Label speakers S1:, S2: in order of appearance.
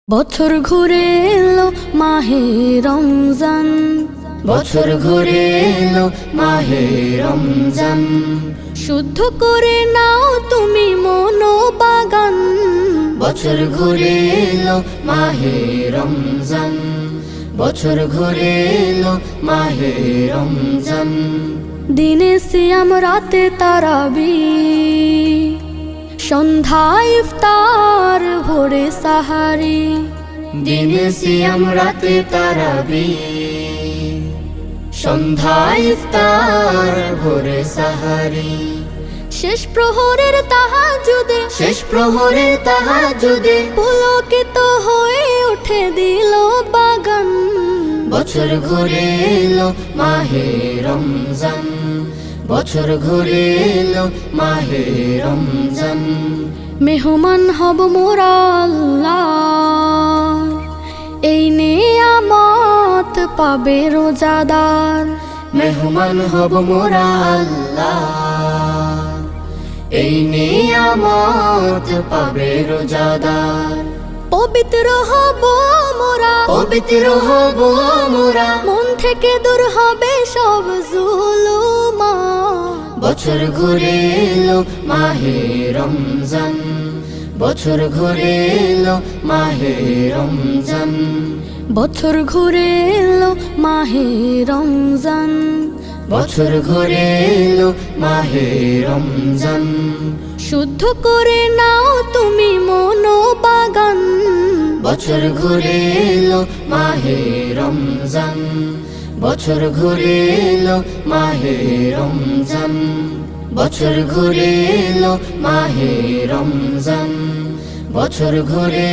S1: বছর ঘুরে এলো মাহে রমজান,
S2: বছর ঘুরে এলো মাহে রমজান।
S1: শুদ্ধ করে নাও তুমি মনোবাগান।
S2: বছর ঘুরে এলো মাহে রমজান, বছর ঘুরে এলো মাহে রমজান।
S1: দিনে সিয়াম রাতে তারাবি, সন্ধ্যায় ইফতার ভোরে সাহারি।
S2: দিনে সিয়াম রাতে তারাবি, সন্ধ্যায় ইফতার ভোরে সাহারি।
S1: শেষ প্রহরের তাহাজ্জুদে,
S2: শেষ প্রহরের তাহাজ্জুদে
S1: পুলকিত হয়ে উঠে দিল বাগান।
S2: বছর ঘুরে এলো মাহে রমজান, বছর ঘুরে এলো মাহে রমজান।
S1: মেহমান হব মোরা আল্লাহর, এই নেয়ামত পাবে রোজাদার।
S2: মেহমান হব মোরা আল্লাহ, এই নিয়ামত পাবে রোজাদার।
S1: পবিত্র হব মোরা,
S2: পবিত্র হব মোরা,
S1: মন থেকে দূর হবে সব জুলুমাত।
S2: বছর ঘুরে এলো মাহে রমজান, বছর ঘুরে এলো মাহে রমজান।
S1: বছর ঘুরে এলো মাহে রমজান,
S2: বছর ঘুরে এলো মাহে রমজান।
S1: শুদ্ধ করে নাও তুমি মনোবাগান।
S2: বছর ঘুরে এলো মাহে রমজান, বছর ঘুরে এলো মাহে রমজান। বছর ঘুরে এলো মাহে রমজান, বছর ঘুরে